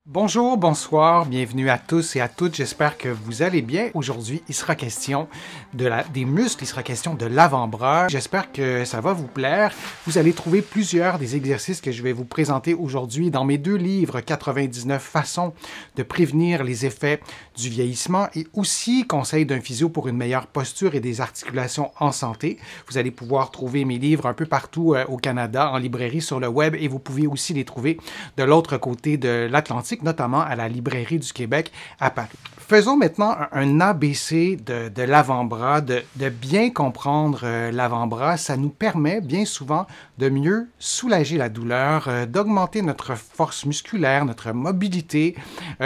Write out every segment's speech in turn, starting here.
Bonjour, bonsoir, bienvenue à tous et à toutes, j'espère que vous allez bien. Aujourd'hui, il sera question des muscles, il sera question de l'avant-bras. J'espère que ça va vous plaire. Vous allez trouver plusieurs des exercices que je vais vous présenter aujourd'hui dans mes deux livres, 99 façons de prévenir les effets du vieillissement et aussi conseils d'un physio pour une meilleure posture et des articulations en santé. Vous allez pouvoir trouver mes livres un peu partout au Canada, en librairie, sur le web et vous pouvez aussi les trouver de l'autre côté de l'Atlantique, notamment à la Librairie du Québec à Paris. Faisons maintenant un ABC de l'avant-bras, de bien comprendre l'avant-bras. Ça nous permet bien souvent de mieux soulager la douleur, d'augmenter notre force musculaire, notre mobilité.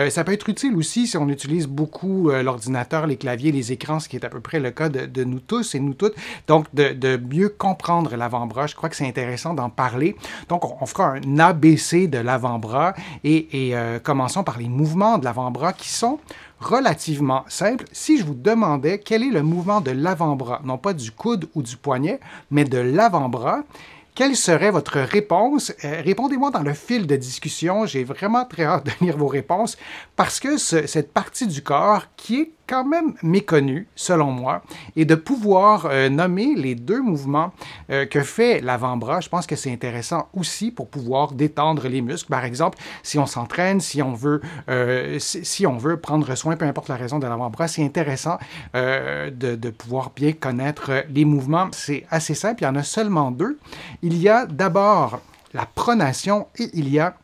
Ça peut être utile aussi si on utilise beaucoup l'ordinateur, les claviers, les écrans, ce qui est à peu près le cas de nous tous et nous toutes. Donc, de mieux comprendre l'avant-bras. Je crois que c'est intéressant d'en parler. Donc, on fera un ABC de l'avant-bras et commençons par les mouvements de l'avant-bras qui sont relativement simples. Si je vous demandais quel est le mouvement de l'avant-bras, non pas du coude ou du poignet, mais de l'avant-bras, quelle serait votre réponse? Répondez-moi dans le fil de discussion. J'ai vraiment très hâte de lire vos réponses parce que cette partie du corps qui est quand même méconnue, selon moi, et de pouvoir nommer les deux mouvements que fait l'avant-bras, je pense que c'est intéressant aussi pour pouvoir détendre les muscles. Par exemple, si on s'entraîne, si on veut prendre soin, peu importe la raison de l'avant-bras, c'est intéressant de pouvoir bien connaître les mouvements. C'est assez simple, il y en a seulement deux. Il y a d'abord la pronation et il y a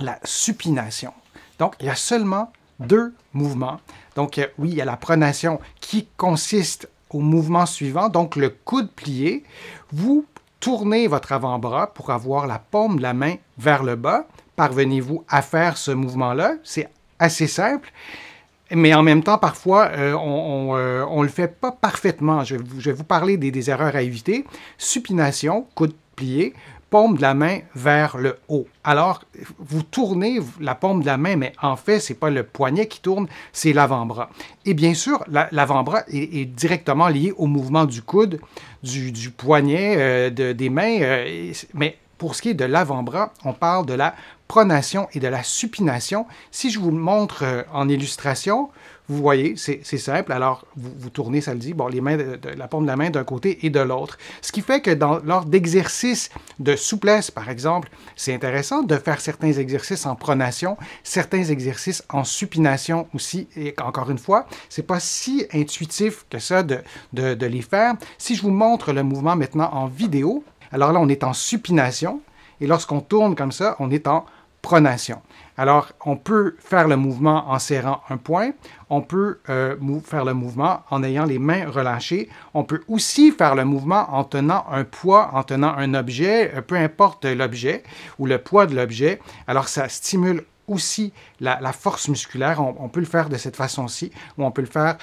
la supination. Donc, il y a seulement deux mouvements. Donc, oui, il y a la pronation qui consiste au mouvement suivant, donc le coude plié. Vous tournez votre avant-bras pour avoir la paume de la main vers le bas. Parvenez-vous à faire ce mouvement-là? C'est assez simple. Mais en même temps, parfois, on ne le fait pas parfaitement. Je vais vous parler des erreurs à éviter. Supination, coude plié, paume de la main vers le haut. Alors, vous tournez la paume de la main, mais en fait, ce n'est pas le poignet qui tourne, c'est l'avant-bras. Et bien sûr, l'avant-bras est directement lié au mouvement du coude, du poignet, des mains. Mais pour ce qui est de l'avant-bras, on parle de la pronation et de la supination. Si je vous le montre en illustration, vous voyez, c'est simple. Alors, vous tournez, ça le dit, bon, les mains la paume de la main d'un côté et de l'autre. Ce qui fait que lors d'exercices de souplesse, par exemple, c'est intéressant de faire certains exercices en pronation, certains exercices en supination aussi. Et encore une fois, c'est pas si intuitif que ça de les faire. Si je vous montre le mouvement maintenant en vidéo, alors là, on est en supination. Et lorsqu'on tourne comme ça, on est en pronation. Alors, on peut faire le mouvement en serrant un poing, on peut faire le mouvement en ayant les mains relâchées, on peut aussi faire le mouvement en tenant un poids, en tenant un objet, peu importe l'objet ou le poids de l'objet. Alors, ça stimule aussi la force musculaire. On peut le faire de cette façon-ci, ou on peut le faire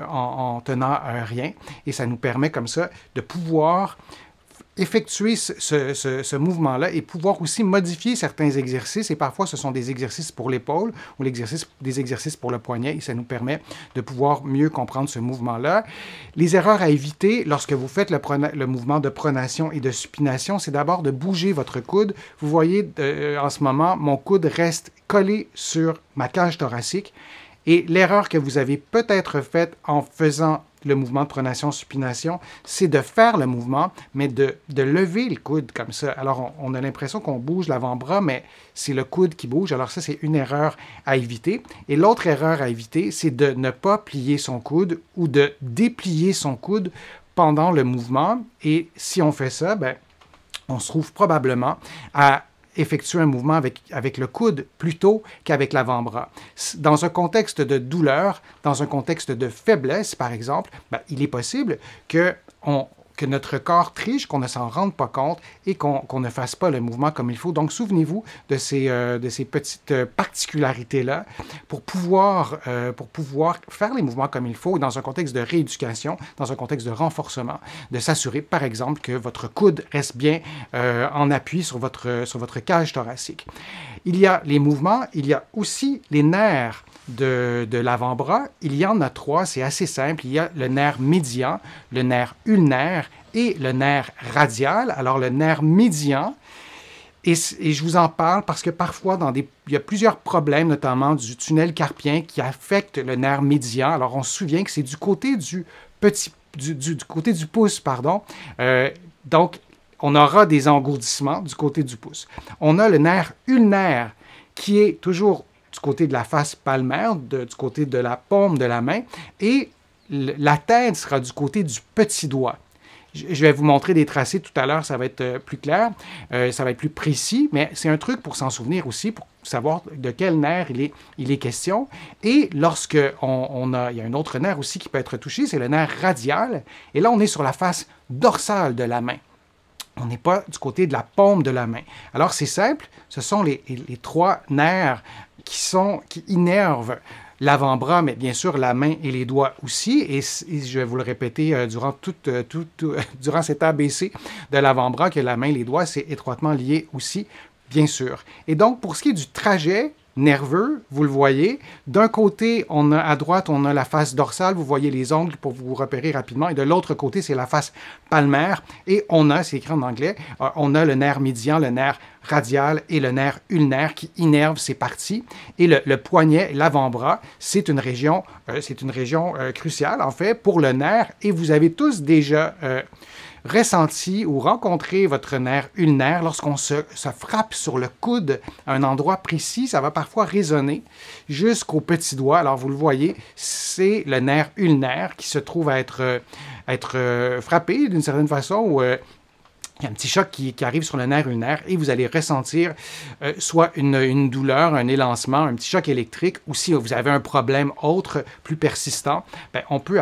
en tenant rien. Et ça nous permet comme ça de pouvoir effectuer ce mouvement-là et pouvoir aussi modifier certains exercices. Et parfois, ce sont des exercices pour l'épaule ou des exercices pour le poignet. Et ça nous permet de pouvoir mieux comprendre ce mouvement-là. Les erreurs à éviter lorsque vous faites le mouvement de pronation et de supination, c'est d'abord de bouger votre coude. Vous voyez, en ce moment, mon coude reste collé sur ma cage thoracique. Et l'erreur que vous avez peut-être faite en faisant le mouvement de pronation-supination, c'est de faire le mouvement, mais de lever le coude comme ça. Alors, on a l'impression qu'on bouge l'avant-bras, mais c'est le coude qui bouge. Alors ça, c'est une erreur à éviter. Et l'autre erreur à éviter, c'est de ne pas plier son coude ou de déplier son coude pendant le mouvement. Et si on fait ça, ben, on se trouve probablement à effectuer un mouvement avec le coude plutôt qu'avec l'avant-bras. Dans un contexte de douleur, dans un contexte de faiblesse, par exemple, ben, il est possible que notre corps triche, qu'on ne s'en rende pas compte et qu'on ne fasse pas le mouvement comme il faut. Donc, souvenez-vous de ces petites particularités-là pour pouvoir faire les mouvements comme il faut dans un contexte de rééducation, dans un contexte de renforcement, de s'assurer, par exemple, que votre coude reste bien en appui sur votre cage thoracique. Il y a les mouvements, il y a aussi les nerfs de l'avant-bras. Il y en a trois, c'est assez simple. Il y a le nerf médian, le nerf ulnaire et le nerf radial. Alors, le nerf médian Et je vous en parle parce que parfois, il y a plusieurs problèmes, notamment du tunnel carpien, qui affectent le nerf médian. Alors, on se souvient que c'est du côté du côté du pouce, pardon. Donc, on aura des engourdissements du côté du pouce. On a le nerf ulnaire qui est toujours du côté de la face palmaire, du côté de la paume de la main, et la tête sera du côté du petit doigt. Je vais vous montrer des tracés tout à l'heure, ça va être plus clair, ça va être plus précis, mais c'est un truc pour s'en souvenir aussi, pour savoir de quel nerf il est question. Et lorsque il y a un autre nerf aussi qui peut être touché, c'est le nerf radial. Et là, on est sur la face dorsale de la main. On n'est pas du côté de la paume de la main. Alors, c'est simple, ce sont les trois nerfs qui innervent l'avant-bras, mais bien sûr la main et les doigts aussi. Et je vais vous le répéter durant cet ABC de l'avant-bras, que la main et les doigts, c'est étroitement lié aussi, bien sûr. Et donc, pour ce qui est du trajet nerveux, vous le voyez, d'un côté, à droite, on a la face dorsale, vous voyez les ongles pour vous repérer rapidement, et de l'autre côté, c'est la face palmaire, et c'est écrit en anglais, on a le nerf médian, le nerf radial et le nerf ulnaire qui innervent ces parties, et le poignet, l'avant-bras, c'est une région cruciale, en fait, pour le nerf, et vous avez tous déjà ressenti ou rencontré votre nerf ulnaire lorsqu'on se frappe sur le coude à un endroit précis, ça va parfois résonner jusqu'au petit doigt. Alors, vous le voyez, c'est le nerf ulnaire qui se trouve à être frappé d'une certaine façon, ou il y a un petit choc qui arrive sur le nerf ulnaire et vous allez ressentir soit une douleur, un élancement, un petit choc électrique, ou si vous avez un problème autre, plus persistant, on peut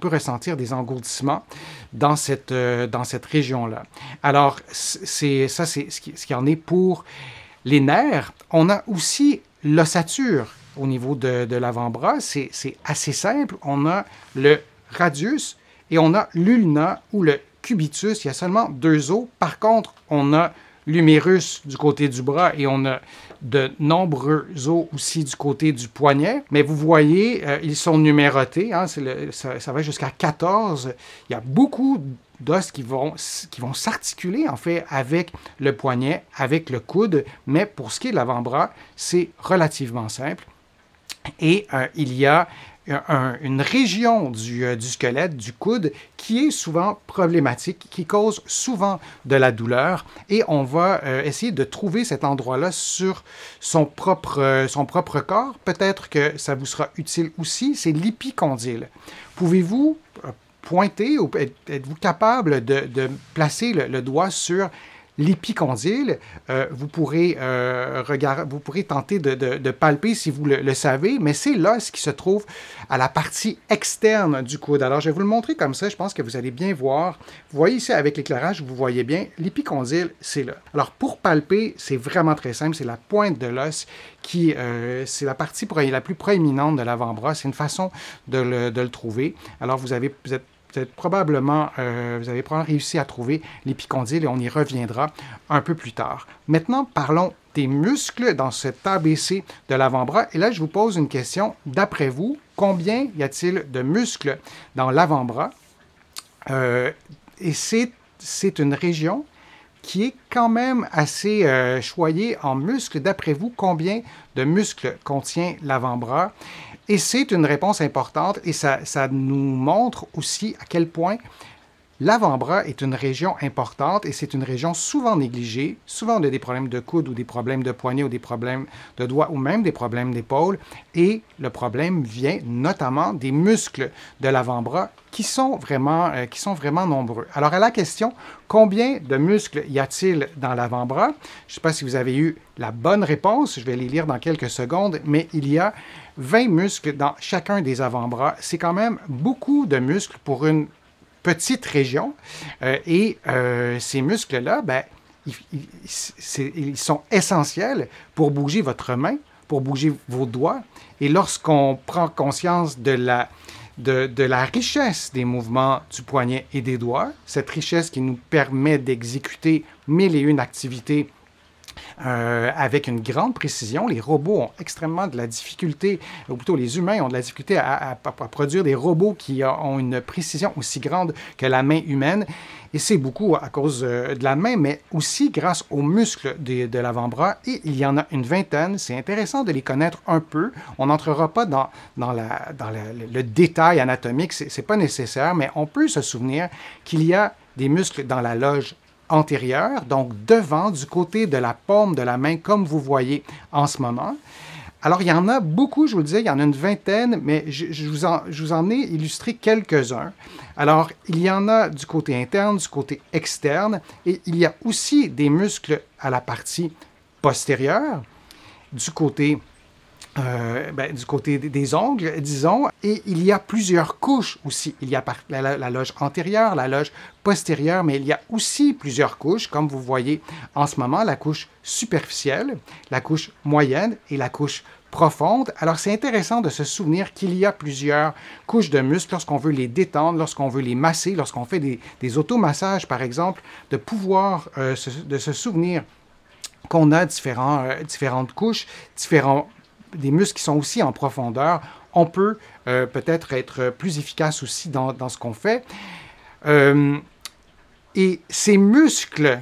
ressentir des engourdissements dans cette région-là. Alors, c'est ce qui en est pour les nerfs. On a aussi l'ossature au niveau de l'avant-bras. C'est assez simple. On a le radius et on a l'ulna ou le cubitus. Il y a seulement 2 os. Par contre, on a l'humérus du côté du bras et on a de nombreux os aussi du côté du poignet. Mais vous voyez, ils sont numérotés. Hein, ça va jusqu'à 14. Il y a beaucoup d'os qui vont s'articuler, en fait, avec le poignet, avec le coude. Mais pour ce qui est de l'avant-bras, c'est relativement simple. Et il y a une région du squelette, du coude, qui est souvent problématique, qui cause souvent de la douleur. Et on va essayer de trouver cet endroit-là sur son propre corps. Peut-être que ça vous sera utile aussi, c'est l'épicondyle. Pouvez-vous pointer ou êtes-vous capable de placer le doigt sur l'épicondyle? Vous pourrez tenter de palper si vous le savez, mais c'est l'os qui se trouve à la partie externe du coude. Alors, je vais vous le montrer comme ça, je pense que vous allez bien voir. Vous voyez ici avec l'éclairage, vous voyez bien, l'épicondyle, c'est là. Alors, pour palper, c'est vraiment très simple, c'est la pointe de l'os c'est la partie la plus proéminente de l'avant-bras. C'est une façon de le trouver. Alors, vous avez probablement réussi à trouver l'épicondyle et on y reviendra un peu plus tard. Maintenant, parlons des muscles dans cet ABC de l'avant-bras. Et là, je vous pose une question. D'après vous, combien y a-t-il de muscles dans l'avant-bras? Et c'est une région qui est quand même assez choyée en muscles. D'après vous, combien de muscles contient l'avant-bras? Et c'est une réponse importante et ça nous montre aussi à quel point l'avant-bras est une région importante et c'est une région souvent négligée. Souvent, on a des problèmes de coude ou des problèmes de poignet ou des problèmes de doigts ou même des problèmes d'épaule. Et le problème vient notamment des muscles de l'avant-bras qui sont vraiment nombreux. Alors, à la question, combien de muscles y a-t-il dans l'avant-bras? Je ne sais pas si vous avez eu la bonne réponse, je vais les lire dans quelques secondes, mais il y a 20 muscles dans chacun des avant-bras. C'est quand même beaucoup de muscles pour une petite région. Et ces muscles-là, ils sont essentiels pour bouger votre main, pour bouger vos doigts. Et lorsqu'on prend conscience de la richesse des mouvements du poignet et des doigts, cette richesse qui nous permet d'exécuter 1001 activités avec une grande précision. Les robots ont extrêmement de la difficulté, ou plutôt les humains ont de la difficulté à produire des robots qui ont une précision aussi grande que la main humaine. Et c'est beaucoup à cause de la main, mais aussi grâce aux muscles de l'avant-bras. Et il y en a une vingtaine. C'est intéressant de les connaître un peu. On n'entrera pas dans le détail anatomique, c'est pas nécessaire, mais on peut se souvenir qu'il y a des muscles dans la loge antérieure, donc devant, du côté de la paume de la main, comme vous voyez en ce moment. Alors, il y en a beaucoup, je vous le disais, il y en a une vingtaine, mais je vous en ai illustré quelques-uns. Alors, il y en a du côté interne, du côté externe, et il y a aussi des muscles à la partie postérieure, du côté des ongles, disons, et il y a plusieurs couches aussi. Il y a la loge antérieure, la loge postérieure, mais il y a aussi plusieurs couches, comme vous voyez en ce moment, la couche superficielle, la couche moyenne et la couche profonde. Alors, c'est intéressant de se souvenir qu'il y a plusieurs couches de muscles lorsqu'on veut les détendre, lorsqu'on veut les masser, lorsqu'on fait des automassages, par exemple, de pouvoir de se souvenir qu'on a différentes couches, des muscles qui sont aussi en profondeur. On peut peut-être être plus efficace aussi dans ce qu'on fait. Et ces muscles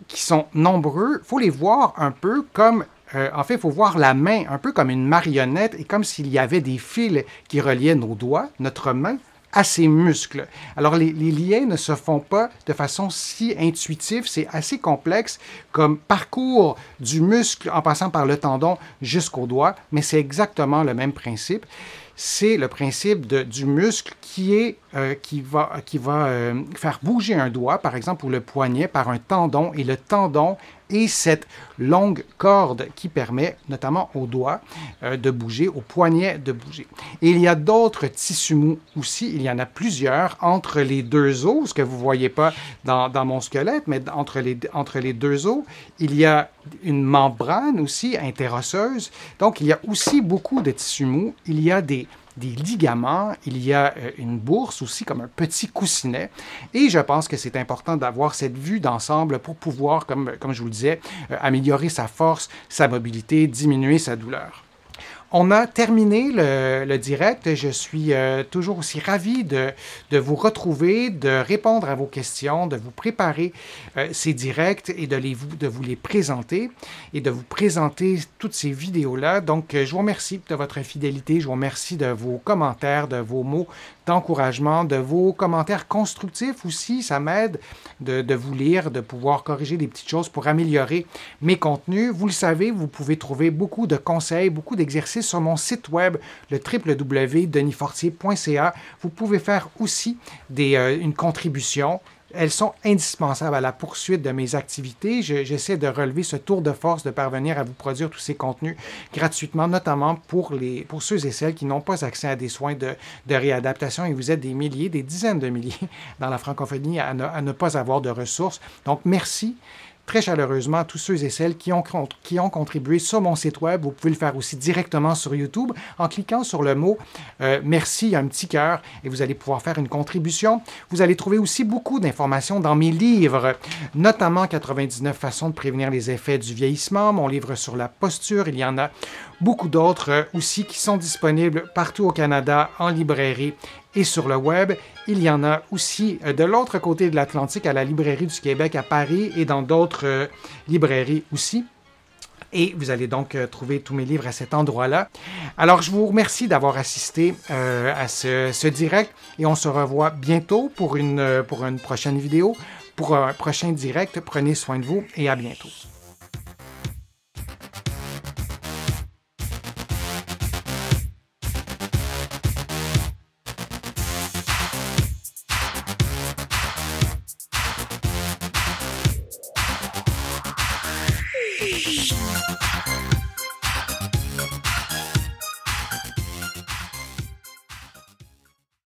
qui sont nombreux, il faut les voir un peu comme, en fait, il faut voir la main un peu comme une marionnette et comme s'il y avait des fils qui reliaient nos doigts, notre main, à ces muscles. Alors, les liens ne se font pas de façon si intuitive, c'est assez complexe comme parcours du muscle en passant par le tendon jusqu'au doigt, mais c'est exactement le même principe. C'est le principe du muscle qui va faire bouger un doigt, par exemple, ou le poignet par un tendon, et le tendon est cette longue corde qui permet, notamment au doigt, de bouger, au poignet de bouger. Et il y a d'autres tissus mous aussi, il y en a plusieurs entre les deux os, ce que vous ne voyez pas dans mon squelette, mais entre les deux os, il y a une membrane aussi interosseuse. Donc, il y a aussi beaucoup de tissus mous. Il y a des ligaments, il y a une bourse aussi comme un petit coussinet. Et je pense que c'est important d'avoir cette vue d'ensemble pour pouvoir, comme je vous le disais, améliorer sa force, sa mobilité, diminuer sa douleur. On a terminé le direct. Je suis toujours aussi ravi de vous retrouver, de répondre à vos questions, de vous préparer ces directs et de vous les présenter et de vous présenter toutes ces vidéos-là. Donc, je vous remercie de votre fidélité. Je vous remercie de vos commentaires, de vos mots d'encouragement, de vos commentaires constructifs aussi. Ça m'aide de vous lire, de pouvoir corriger des petites choses pour améliorer mes contenus. Vous le savez, vous pouvez trouver beaucoup de conseils, beaucoup d'exercices sur mon site web, le www.denisfortier.ca. Vous pouvez faire aussi une contribution. Elles sont indispensables à la poursuite de mes activités. J'essaie de relever ce tour de force de parvenir à vous produire tous ces contenus gratuitement, notamment pour ceux et celles qui n'ont pas accès à des soins de réadaptation. Et vous êtes des milliers, des dizaines de milliers dans la francophonie à ne pas avoir de ressources. Donc, merci très chaleureusement à tous ceux et celles qui ont contribué sur mon site web. Vous pouvez le faire aussi directement sur YouTube en cliquant sur le mot merci, il y a un petit cœur et vous allez pouvoir faire une contribution. Vous allez trouver aussi beaucoup d'informations dans mes livres, notamment 99 façons de prévenir les effets du vieillissement, mon livre sur la posture. Il y en a beaucoup d'autres aussi qui sont disponibles partout au Canada en librairie et sur le web. Il y en a aussi de l'autre côté de l'Atlantique, à la Librairie du Québec à Paris et dans d'autres librairies aussi. Et vous allez donc trouver tous mes livres à cet endroit-là. Alors, je vous remercie d'avoir assisté à ce direct et on se revoit bientôt pour une prochaine vidéo, pour un prochain direct. Prenez soin de vous et à bientôt. Shh.